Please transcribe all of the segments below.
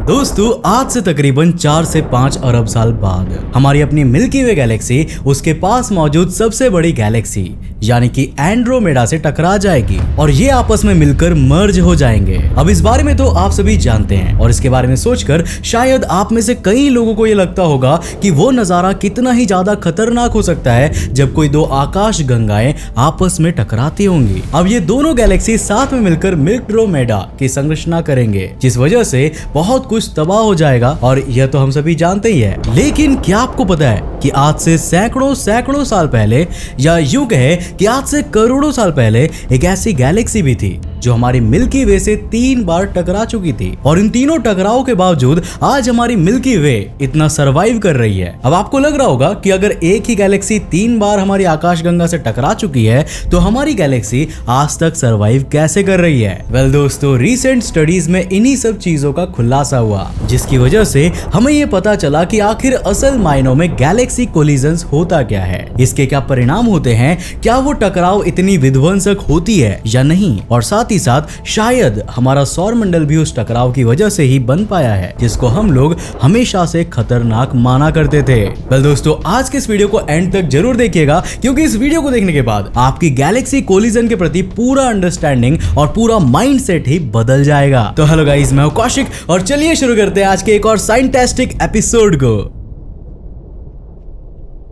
दोस्तों आज से तकरीबन 4 से 5 अरब साल बाद हमारी अपनी मिल्की वे गैलेक्सी उसके पास मौजूद सबसे बड़ी गैलेक्सी यानी कि एंड्रोमेडा से टकरा जाएगी और ये आपस में मिलकर मर्ज हो जाएंगे। अब इस बारे में तो आप सभी जानते हैं और इसके बारे में सोचकर शायद आप में से कई लोगों को ये लगता होगा कि वो नजारा कितना ही ज्यादा खतरनाक हो सकता है जब कोई दो आकाश गंगाएं आपस में टकराती होंगी। अब ये दोनों गैलेक्सी साथ में मिलकर एंड्रोमेडा की संरचना करेंगे जिस वजह से बहुत कुछ तबाह हो जाएगा और यह तो हम सभी जानते ही है। लेकिन क्या आपको पता है कि आज से सैकड़ों साल पहले या यूं कहे कि आज से करोड़ों साल पहले एक ऐसी गैलेक्सी भी थी जो हमारी मिल्की वे से 3 बार टकरा चुकी थी और इन तीनों टकराव के बावजूद आज हमारी मिल्की वे इतना सरवाइव कर रही है। अब आपको लग रहा होगा कि अगर एक ही गैलेक्सी 3 बार हमारी आकाशगंगा से टकरा चुकी है तो हमारी गैलेक्सी आज तक सरवाइव कैसे कर रही है। वेल दोस्तों, रिसेंट स्टडीज में इन्हीं सब चीजों का खुलासा हुआ जिसकी वजह से हमें ये पता चला कि आखिर असल मायनों में गैलेक्सी कोलिजन्स होता क्या है, इसके क्या परिणाम होते हैं, क्या वो टकराव इतनी विध्वंसक होती है या नहीं, और साथ ही साथ शायद हमारा सौर मंडल भी उस टकराव की वजह से ही बन पाया है जिसको हम लोग हमेशा से खतरनाक माना करते थे। वेल दोस्तों, आज के इस वीडियो को एंड तक जरूर देखिएगा क्योंकि इस वीडियो को देखने के बाद आपकी गैलेक्सी कोलिजन के प्रति पूरा अंडरस्टैंडिंग और पूरा माइंडसेट ही बदल जाएगा। तो हेलो गाइस, मैं हूं कौशिक और चलिए शुरू करते हैं आज के एक और साइंटिस्टिक एपिसोड को।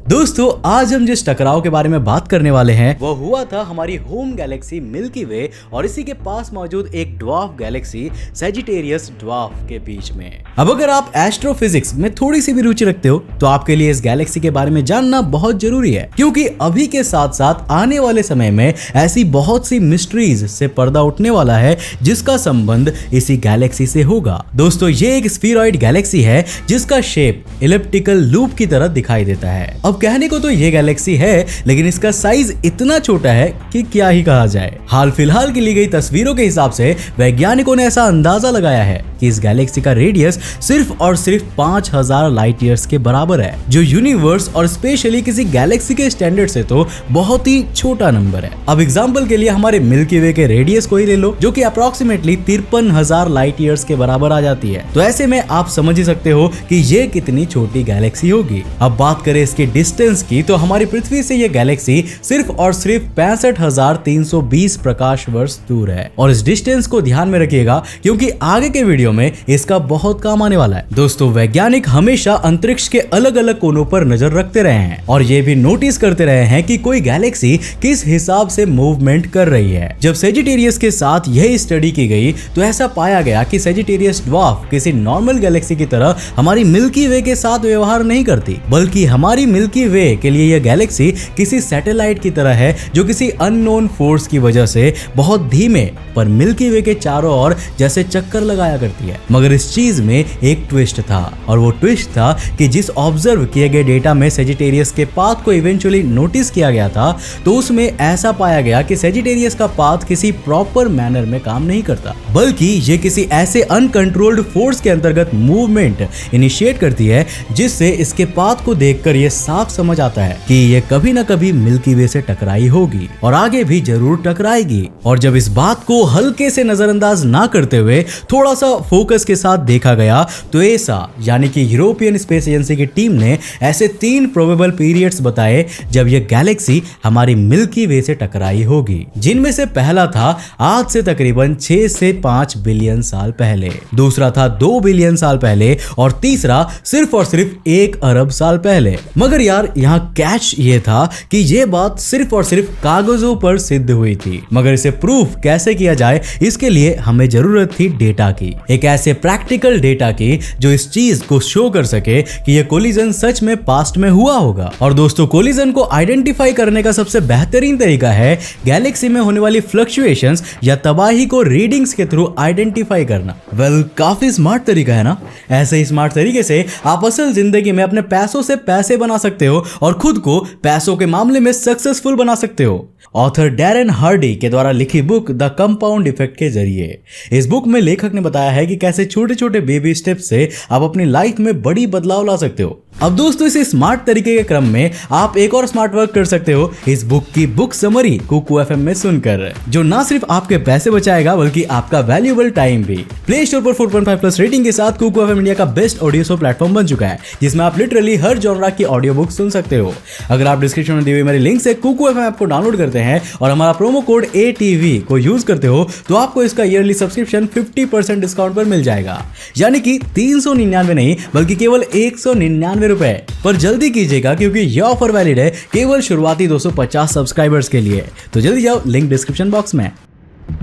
दोस्तों, आज हम जिस टकराव के बारे में बात करने वाले हैं वो हुआ था हमारी होम गैलेक्सी मिल्की वे और इसी के पास मौजूद एक ड्वार्फ गैलेक्सी सैजिटेरियस ड्वार्फ के बीच में। अब अगर आप एस्ट्रोफिजिक्स में थोड़ी सी भी रुचि रखते हो तो आपके लिए इस गैलेक्सी के बारे में जानना बहुत जरूरी है क्योंकि अभी के साथ साथ आने वाले समय में ऐसी बहुत सी मिस्ट्रीज से पर्दा उठने वाला है जिसका संबंध इसी गैलेक्सी से होगा। दोस्तों, ये एक स्फीरॉइड गैलेक्सी है जिसका शेप इलिप्टिकल लूप की तरह दिखाई देता है। अब कहने को तो ये गैलेक्सी है लेकिन इसका साइज इतना छोटा है कि क्या ही कहा जाए। हाल फिलहाल की ली गई तस्वीरों के हिसाब से वैज्ञानिकों ने ऐसा अंदाजा लगाया है कि इस गैलेक्सी का रेडियस सिर्फ और सिर्फ 5000 लाइट ईयर्स के बराबर है जो यूनिवर्स और स्पेशली किसी गैलेक्सी के स्टैंडर्ड से तो बहुत ही छोटा नंबर है। अब एग्जांपल के लिए हमारे मिल्की वे के रेडियस को ही ले लो जो कि अप्रोक्सीमेटली 53,000 लाइट ईयर्स के बराबर आ जाती है। तो ऐसे में आप समझ ही सकते हो कि ये कितनी छोटी गैलेक्सी होगी। अब बात करें इसकी डिस्टेंस की तो हमारी पृथ्वी से ये गैलेक्सी सिर्फ और सिर्फ 65,320 प्रकाश वर्ष दूर है और इस डिस्टेंस को ध्यान में रखिएगा क्योंकि आगे के वीडियो में इसका बहुत काम आने वाला है। दोस्तों, वैज्ञानिक हमेशा अंतरिक्ष के अलग अलग कोनों पर नजर रखते रहे हैं और ये भी नोटिस करते रहे हैं कि कोई गैलेक्सी किस हिसाब से मूवमेंट कर रही है। जब सैजिटेरियस के साथ यह स्टडी की गई तो ऐसा पाया गया कि सैजिटेरियस ड्वार्फ किसी नॉर्मल गैलेक्सी की तरह हमारी मिल्की वे के साथ व्यवहार नहीं करती बल्कि हमारी मिल्की वे के लिए यह गैलेक्सी किसी सैटेलाइट की तरह है जो किसी अननोन फोर्स की वजह से बहुत धीमे पर मिल्की वे के चारों ओर जैसे चक्कर लगाया करती है। मगर इस चीज में एक ट्विस्ट था और वो ट्विस्ट था कि जिस ऑब्जर्व किए गए डेटा में सैजिटेरियस के पाथ को इवेंचुअली नोटिस किया गया था तो उसमें ऐसा पाया गया कि सैजिटेरियस का पाथ किसी प्रॉपर मैनर में काम नहीं करता बल्कि ये किसी ऐसे अनकंट्रोल्ड फोर्स के अंतर्गत मूवमेंट इनिशिएट करती है जिससे इसके पाथ को देखकर यह साफ समझ आता है कि ये कभी ना कभी मिल्की वे से टकराई होगी और आगे भी जरूर टकराएगी। और जब इस बात को हल्के से नजरअंदाज ना करते हुए थोड़ा सा फोकस के साथ देखा गया तो ऐसा यानी कि यूरोपियन स्पेस एजेंसी की टीम ने ऐसे 3 प्रोबेबल पीरियड्स बताए जब यह गैलेक्सी हमारी मिल्की वे से टकराई होगी, जिनमें से पहला था आज से तकरीबन 6 से 5 बिलियन साल पहले, दूसरा था 2 बिलियन साल पहले और तीसरा सिर्फ और सिर्फ 1 अरब साल पहले। मगर यार यहाँ कैच ये था कि ये बात सिर्फ और सिर्फ कागजों पर सिद्ध हुई थी मगर इसे प्रूफ कैसे किया जाए इसके लिए हमें जरूरत थी डेटा की, एक ऐसे प्रैक्टिकल डेटा की जो इस चीज को शो कर सके कि ये कोलिजन सच में पास्ट में हुआ होगा। और दोस्तों, कोलिजन को आइडेंटिफाई करने का सबसे बेहतरीन तरीका है गैलेक्सी में होने वाली फ्लक्चुएशंस या तबाही को रीडिंग्स के थ्रू आइडेंटिफाई करना। वेल, काफी स्मार्ट तरीका है ना। ऐसे ही स्मार्ट तरीके से आप असल जिंदगी में अपने पैसों से पैसे बना सकते हो और खुद को पैसों के मामले में सक्सेसफुल बना सकते हो। ऑथर डैरेन हार्डी के द्वारा लिखी बुक द कंपाउंड इफेक्ट के जरिए। इस बुक में लेखक ने बताया है कि कैसे छोटे छोटे बेबी स्टेप से आप अपनी लाइफ में बड़ी बदलाव ला सकते हो। अब दोस्तों, इस स्मार्ट तरीके के क्रम में आप एक और स्मार्ट वर्क कर सकते हो इस बुक की बुक समरी कुकू एफएम में सुनकर, जो ना सिर्फ आपके पैसे बचाएगा बल्कि आपका वैल्यूएबल टाइम भी। प्ले स्टोर पर 4.5 प्लस रेटिंग के साथ कुकू एफएम इंडिया का बेस्ट ऑडियो शो प्लेटफॉर्म बन चुका है, जिसमें आप लिटरली हर जॉनरा की ऑडियो बुक सुन सकते हो। अगर आप डिस्क्रिप्शन में दी हुई मेरे लिंक से कुकू एफएम ऐप को डाउनलोड करते हैं और हमारा प्रोमो कोड ATV को यूज करते हो तो आपको इसका ईयरली सब्सक्रिप्शन 50% डिस्काउंट पर मिल जाएगा, यानी कि 399 नहीं बल्कि केवल 199 रुपए। पर जल्दी कीजिएगा क्योंकि यह ऑफर वैलिड है केवल शुरुआती 250 सब्सक्राइबर्स के लिए। तो जल्दी जाओ, लिंक डिस्क्रिप्शन बॉक्स में।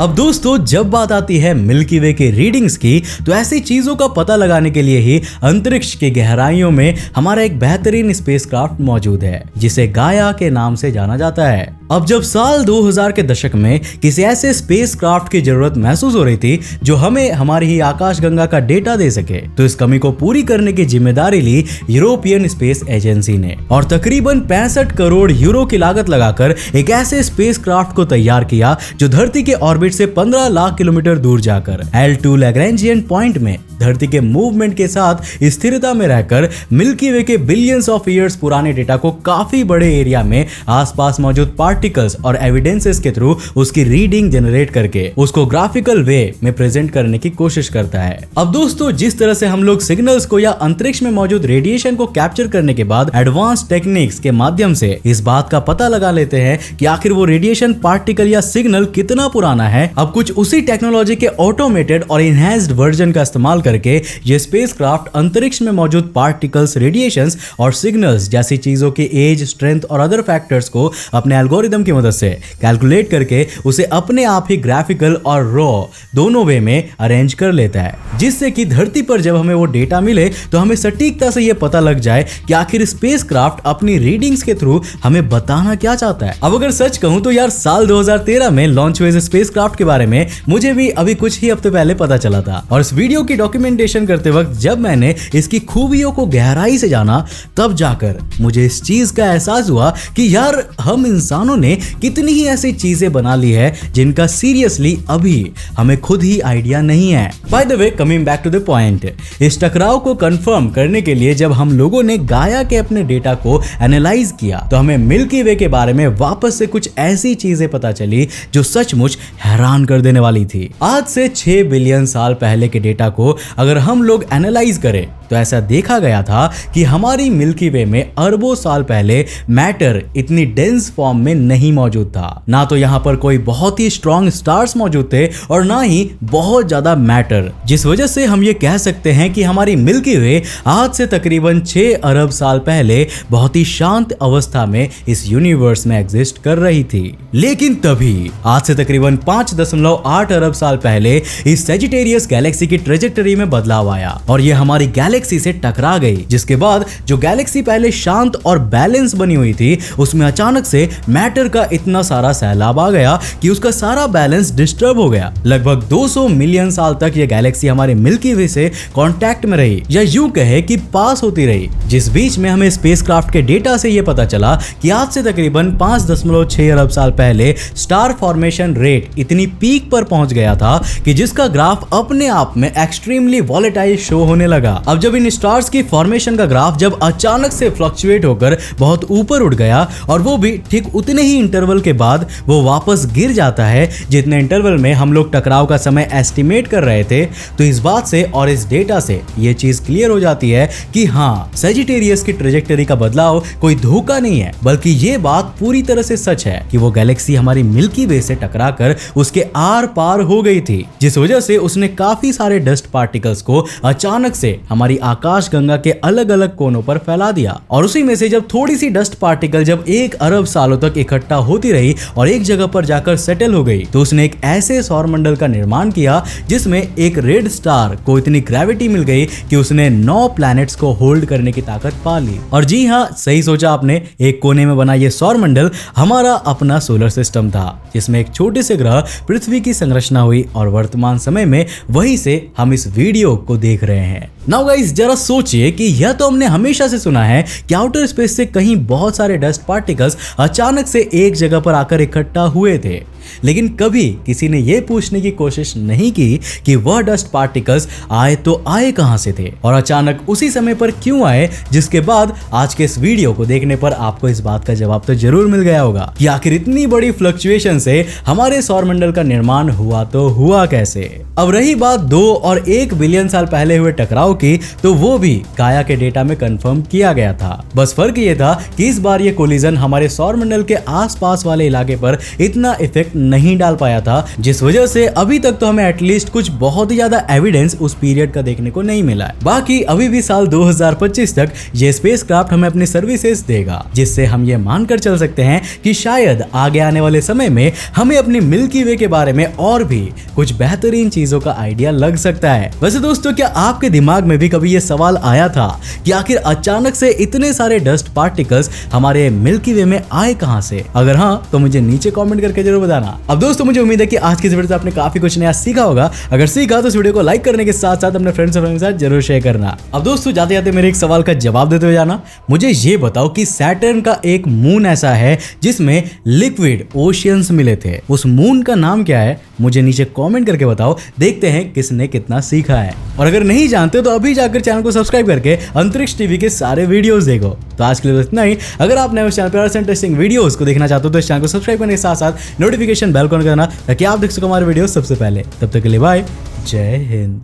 अब दोस्तों, जब बात आती है मिल्की वे के रीडिंग्स की, तो ऐसी चीजों का पता लगाने के लिए ही अंतरिक्ष की गहराइयों में हमारा एक बेहतरीन स्पेसक्राफ्ट मौजूद है जिसे गाया के नाम से जाना जाता है। अब जब साल 2000 के दशक में किसी ऐसे स्पेसक्राफ्ट की जरूरत महसूस हो रही थी जो हमें हमारी ही आकाशगंगा का डेटा दे सके, तो इस कमी को पूरी करने की जिम्मेदारी ली यूरोपियन स्पेस एजेंसी ने और तकरीबन 65 करोड़ यूरो की लागत लगाकर एक ऐसे स्पेसक्राफ्ट को तैयार किया जो धरती के ऑर्बिट से 15 लाख किलोमीटर दूर जाकर L2 लैग्रेंजियन पॉइंट में धरती के मूवमेंट के साथ स्थिरता में रहकर मिल्की वे के बिलियंस ऑफ ईयर्स पुराने डेटा को काफी बड़े एरिया में आसपास मौजूद पार्टिकल्स और एविडेंसेस के थ्रू उसकी रीडिंग जनरेट करके उसको ग्राफिकल वे में प्रेजेंट करने की कोशिश करता है। अब दोस्तों, जिस तरह से हम लोग सिग्नल्स को या अंतरिक्ष में मौजूद रेडिएशन को कैप्चर करने के बाद एडवांस टेक्निक्स के माध्यम से इस बात का पता लगा लेते हैं कि आखिर वो रेडिएशन पार्टिकल या सिग्नल कितना पुराना है, अब कुछ उसी टेक्नोलॉजी के ऑटोमेटेड और इनहैंस्ड वर्जन का इस्तेमाल करके ये स्पेसक्राफ्ट अंतरिक्ष में मौजूद पार्टिकल्स, रेडिएशंस और सिग्नल्स जैसी चीजों के एज, स्ट्रेंथ और अदर फैक्टर्स को अपने एल्गोरिदम की मदद से कैलकुलेट करके उसे अपने आप ही ग्राफिकल और रॉ दोनों वे में अरेंज कर लेता है, जिससे कि धरती पर जब हमें वो डेटा मिले तो हमें सटीकता से ये पता लग जाए कि आखिर स्पेसक्राफ्ट अपनी रीडिंग्स के थ्रू हमें बताना क्या चाहता है। अब अगर सच कहूं तो यार, साल 2013 में लॉन्च हुए स्पेसक्राफ्ट के बारे में मुझे भी अभी कुछ ही हफ्ते पहले पता चला था, और इस वीडियो की डॉक्यूमेंटेशन करते वक्त जब मैंने इसकी खूबियों को गहराई से जाना, तब जाकर मुझे इस चीज का एहसास हुआ कि यार, हम इंसानों ने कितनी ही ऐसी चीजें बना ली है जिनका सीरियसली अभी हमें खुद ही आइडिया नहीं है। By the way, coming back to the point, इस टकराव को कंफर्म करने के लिए जब हम लोगों ने गाया के अपने डेटा को एनालाइज किया तो हमें मिल्की वे के बारे में वापस से कुछ ऐसी चीजें पता चली जो सचमुच हैरान कर देने वाली थी। आज से 6 बिलियन साल पहले के डेटा को अगर हम लोग एनालाइज करें तो ऐसा देखा गया था कि हमारी मिल्की वे में अरबों साल पहले मैटर इतनी डेंस फॉर्म में नहीं मौजूद था। ना तो यहाँ पर कोई बहुत ही स्ट्रॉन्ग स्टार्स मौजूद थे और ना ही बहुत ज्यादा मैटर, जिस वजह से हम ये कह सकते हैं कि हमारी मिल्की वे आज से तकरीबन 6 अरब साल पहले बहुत ही शांत अवस्था में इस यूनिवर्स में एग्जिस्ट कर रही थी। लेकिन तभी आज से तकरीबन 5.8 अरब साल पहले इस सैजिटेरियस गैलेक्सी की ट्रेजेक्टरी में बदलाव आया और ये हमारी गैलेक्सी से टकरा गई, जिसके बाद जो गैलेक्सी पहले शांत और बैलेंस बनी हुई थी उसमें अचानक से मैटर का इतना सारा सैलाब आ गया कि उसका सारा बैलेंस डिस्टर्ब हो गया। लगभग 200 मिलियन साल तक ये गैलेक्सी हमारे मिल्की वे से कांटेक्ट में रही, या यूं कहे कि पास होती रही, जिस बीच में हमें स्पेसक्राफ्ट के डेटा से ये पता चला कि आज से तकरीबन 5.6 अरब साल पहले स्टार फॉर्मेशन रेट इतनी पीक पर पहुंच गया था कि जिसका ग्राफ अपने आप में एक्सट्रीमली वॉलेटाइल शो होने लगा। अब जब इन स्टार्स की फॉर्मेशन का ग्राफ जब अचानक से फ्लक्चुएट होकर बहुत ऊपर उठ गया और वो भी ठीक उतने ही इंटरवल के बाद वो वापस गिर जाता है जितने इंटरवल में हम लोग टकराव का समय एस्टिमेट कर रहे थे, तो इस बात से और इस डेटा से ये चीज क्लियर हो जाती है कि हाँ, सैजिटेरियस की ट्रेजेक्टरी का बदलाव कोई धोखा नहीं है, बल्कि ये बात पूरी तरह से सच है कि वो गैलेक्सी हमारी मिल्की वे से टकराकर उसके आर पार हो गई थी, जिस वजह से उसने काफी सारे डस्ट पार्टिकल्स को अचानक से हमारी आकाश गंगा के अलग अलग कोनों पर फैला दिया। और उसी में से जब थोड़ी सी डस्ट पार्टिकल जब 1 अरब सालों तक इकट्ठा होती रही और एक जगह पर जाकर सेटल हो गई, तो उसने एक ऐसे सौरमंडल का निर्माण किया जिसमें एक रेड स्टार को इतनी ग्रेविटी मिल गई कि उसने 9 प्लैनेट्स को होल्ड करने की ताकत पा ली। और जी हाँ, सही सोचा आपने, एक कोने में बना ये सौरमंडल हमारा अपना सोलर सिस्टम था, जिसमें एक छोटे से ग्रह पृथ्वी की संरचना हुई और वर्तमान समय में वही से हम इस वीडियो को देख रहे हैं। नाउ गाइस जरा सोचिए कि यह तो हमने हमेशा से सुना है कि आउटर स्पेस से कहीं बहुत सारे डस्ट पार्टिकल्स अचानक से एक जगह पर आकर इकट्ठा हुए थे, लेकिन कभी किसी ने यह पूछने की कोशिश नहीं की कि वह डस्ट पार्टिकल्स आए तो आए कहां से थे और अचानक उसी समय पर क्यों आए, जिसके बाद आज के इस वीडियो को देखने पर आपको इस बात का जवाब तो जरूर मिल गया होगा कि आखिर इतनी बड़ी फ्लक्चुएशन से हमारे सौरमंडल का निर्माण हुआ तो हुआ कैसे। अब रही बात 2 और 1 बिलियन साल पहले हुए टकराव की, तो वो भी गाया के डेटा में कंफर्म किया गया था। बस फर्क ये था कि इस बार ये कोलिजन हमारे सौरमंडल के आसपास वाले इलाके पर इतना इफेक्ट नहीं डाल पाया था, जिस वजह से अभी तक तो हमें एटलीस्ट कुछ बहुत ही ज्यादा एविडेंस उस पीरियड का देखने को नहीं मिला है। बाकी अभी भी साल 2025 तक ये स्पेसक्राफ्ट हमें अपनी सर्विसेज देगा, जिससे हम ये मानकर चल सकते हैं कि शायद आगे आने वाले समय में हमें अपनी मिल्की वे के बारे में और भी कुछ बेहतरीन चीजों का आइडिया लग सकता है। वैसे दोस्तों, क्या आपके दिमाग में भी कभी ये सवाल आया था कि आखिर अचानक से इतने सारे डस्ट पार्टिकल्स हमारे मिल्की वे में आए कहां से? अगर हाँ, तो मुझे नीचे कमेंट करके जरूर बताना। अब दोस्तों, मुझे उम्मीद है कि आज की इस वीडियो से आपने काफी कुछ नया सीखा होगा। अगर सीखा तो इस वीडियो को लाइक करने के साथ साथ अपने फ्रेंड्स और फैमिली के साथ जरूर शेयर करना। अब दोस्तों, जाते जाते मेरे एक सवाल का जवाब देते हुए जाना। मुझे ये बताओ कि सैटर्न का एक मून ऐसा है जिसमें लिक्विड ओशियंस मिले थे, उस मून का नाम क्या है? मुझे नीचे कमेंट करके बताओ। देखते हैं किसने कितना सीखा है। और अगर नहीं जानते तो अभी जाकर चैनल को सब्सक्राइब करके अंतरिक्ष टीवी के सारे वीडियोस देखो। तो आज के लिए इतना ही। अगर आप नए चैनल पर इंटरेस्टिंग वीडियोस को देखना चाहते हो तो इस चैनल को सब्सक्राइब करने के साथ साथ नोटिफिकेशन बेल को ऑन करना, ताकि आप देख सको हमारे वीडियो सबसे पहले। तब तक के लिए बाय, जय हिंद।